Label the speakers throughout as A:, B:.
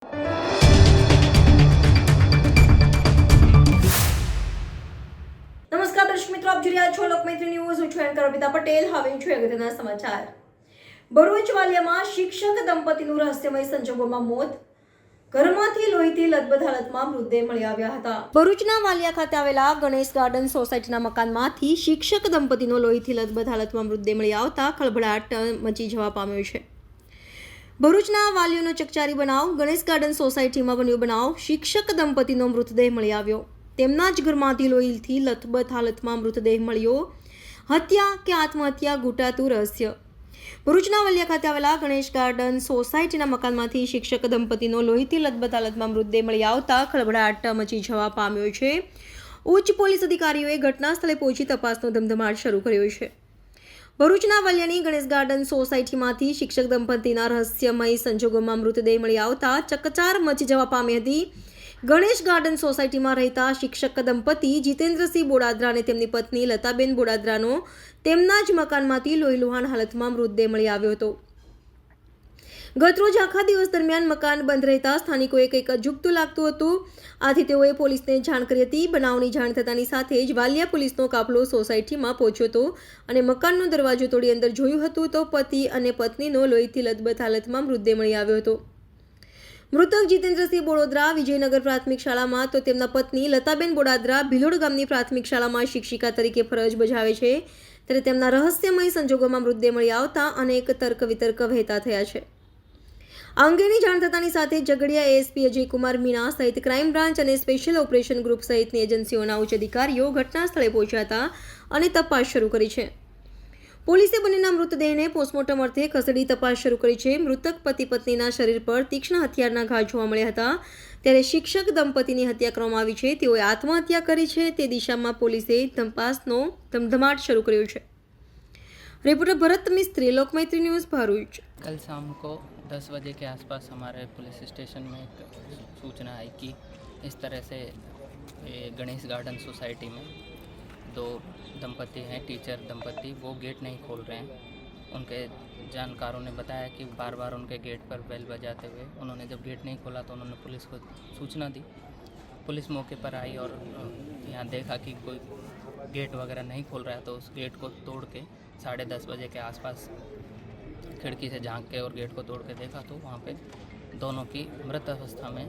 A: નમસ્કાર દર્શક મિત્રો, આપ જોઈ રહ્યા છો લોકમૈત્રી ન્યૂઝ. હું છું એન્કર અર્પિતા પટેલ. હવે જોઈએ અગત્યના સમાચાર. ભરૂચ વાલિયામાં શિક્ષક દંપતીનું રહસ્યમય સંજોગોમાં મોત. ઘરમાંથી લોહીથી લથબથ હાલતમાં મૃતદેહ મળી આવ્યા હતા. ભરૂચના વાલિયા ખાતે આવેલા ગણેશ ગાર્ડન સોસાયટીના મકાનમાંથી શિક્ષક દંપતીનો લોહીથી લથબથ હાલતમાં મૃતદેહ મળી આવતા ખળભળાટ મચી જવા પામ્યો છે. ભરૂચના વાલીઓનો ચકચારી બનાવ. ગણેશ ગાર્ડન સોસાયટીમાં બન્યો બનાવ. શિક્ષક દંપતીનો મૃતદેહ મળી આવ્યો. તેમના જ ઘરમાંથી લોહીથી લથબથ હાલતમાં મૃતદેહ મળ્યો. હત્યા કે આત્મહત્યા ઘૂંટાતું રહસ્ય. ભરૂચના વાલિયા ખાતે આવેલા ગણેશ ગાર્ડન સોસાયટીના મકાનમાંથી શિક્ષક દંપતીનો લોહીથી લથબથ હાલતમાં મૃતદેહ મળી આવતા ખળભળાટ મચી જવા પામ્યો છે. ઉચ્ચ પોલીસ અધિકારીઓએ ઘટના સ્થળે પહોંચી તપાસનો ધમધમાટ શરૂ કર્યો છે. ભરૂચના વાલિયાની ગણેશ ગાર્ડન સોસાયટીમાંથી શિક્ષક દંપતીના રહસ્યમય સંજોગોમાં મૃતદેહ મળી આવતા ચકચાર મચી જવા પામી હતી. ગણેશ ગાર્ડન સોસાયટીમાં રહેતા શિક્ષક દંપતી જીતેન્દ્રસિંહ બોડાદરા અને તેમની પત્ની લતાબેન બોડાદરાનો તેમના જ મકાનમાંથી લોહીલુહાણ હાલતમાં મૃતદેહ મળી આવ્યો હતો. ગતરોજ આખા દિવસ દરમિયાન મકાન બંધ રહેતા સ્થાનિકોએ કંઈક અજુગતું લાગતું હતું. આથી તેઓએ પોલીસને જાણ કરી હતી. બનાવની જાણ થતાની સાથે જ વાલિયા પોલીસનો કાફલો સોસાયટીમાં પહોંચ્યો હતો અને મકાનનો દરવાજો તોડી અંદર જોયું હતું તો પતિ અને પત્નીનો લોહીથી લથબથ હાલતમાં મૃતદેહ મળી આવ્યો હતો. મૃતક જીતેન્દ્રસિંહ બોડોદરા વિજયનગર પ્રાથમિક શાળામાં તો તેમના પત્ની લતાબેન બોડાદરા ભિલોડ ગામની પ્રાથમિક શાળામાં શિક્ષિકા તરીકે ફરજ બજાવે છે. ત્યારે તેમના રહસ્યમય સંજોગોમાં મૃતદેહ મળી આવતા અનેક તર્ક વિતર્ક વહેતા થયા છે. આ અંગેની જાણ થતાની સાથે ઝઘડિયા એએસપી અજયકુમાર મીણા સહિત ક્રાઇમ બ્રાન્ચ અને સ્પેશિયલ ઓપરેશન ગ્રુપ સહિતની એજન્સીઓના ઉચ્ચ અધિકારીઓ ઘટના સ્થળે પહોંચ્યા હતા અને તપાસ શરૂ કરી છે. પોલીસે બંનેના મૃતદેહને પોસ્ટમોર્ટમ અર્થે ખસેડી તપાસ શરૂ કરી છે. મૃતક પતિ પત્નીના શરીર પર તીક્ષ્ણ હથિયારના ઘા જોવા મળ્યા હતા. ત્યારે શિક્ષક દંપતીની હત્યા કરવામાં આવી છે. તેઓએ આત્મહત્યા કરી છે તે દિશામાં પોલીસે તપાસનો ધમધમાટ શરૂ કર્યો છે. रिपोर्टर भरत मिस्त्री, लोकमैत्री न्यूज़, भरूच.
B: कल शाम को 10 बजे के आसपास हमारे पुलिस स्टेशन में एक सूचना आई कि इस तरह से गणेश गार्डन सोसाइटी में दो दंपति हैं, टीचर दंपति, वो गेट नहीं खोल रहे हैं. उनके जानकारों ने बताया कि बार बार उनके गेट पर बेल बजाते हुए उन्होंने जब गेट नहीं खोला तो उन्होंने पुलिस को सूचना दी. पुलिस मौके पर आई और यहाँ देखा कि कोई गेट वगैरह नहीं खोल रहा है तो उस गेट को तोड़ के 10:30 बजे के आसपास खिड़की से झांक के और गेट को तोड़ के देखा तो वहाँ पे दोनों की मृत अवस्था में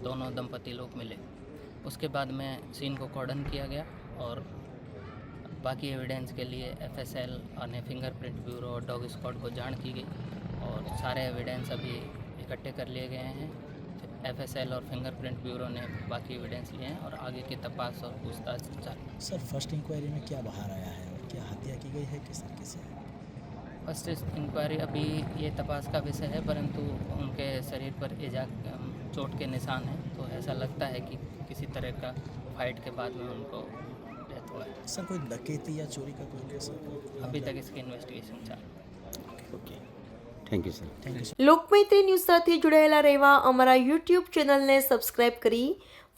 B: दोनों दंपति लोग मिले. उसके बाद में सीन को कॉर्डन किया गया और बाकी एविडेंस के लिए FSL और फिंगरप्रिंट ब्यूरो और डॉग स्क्वाड को जान की गई और सारे एविडेंस अभी इकट्ठे कर लिए गए हैं. FSL और फिंगरप्रिंट ब्यूरो ने बाकी एविडेंस लिए हैं और आगे की तपास और पूछताछ चालू.
C: सर, फर्स्ट इंक्वायरी में क्या बाहर आया है? क्या हत्या की गई है, किस तरीके से?
B: फर्स्ट इंक्वायरी अभी ये तपास का विषय है, परंतु उनके शरीर पर चोट के निशान हैं तो ऐसा लगता है कि किसी तरह का फाइट के बाद में उनको डेथ हुआ है.
C: सर, कोई डकैती या चोरी का कोई केस?
B: अभी तक इसकी इन्वेस्टिगेशन चालू.
C: Okay,
A: thank you sir.
C: Thank you.
A: Lokmaitri news સાથે જોડાયેલા રહેવા અમારા યુટ્યુબ ચેનલને સબસ્ક્રાઇબ કરી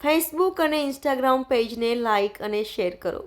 A: ફેસબુક અને ઇન્સ્ટાગ્રામ પેજને લાઇક અને શેર કરો.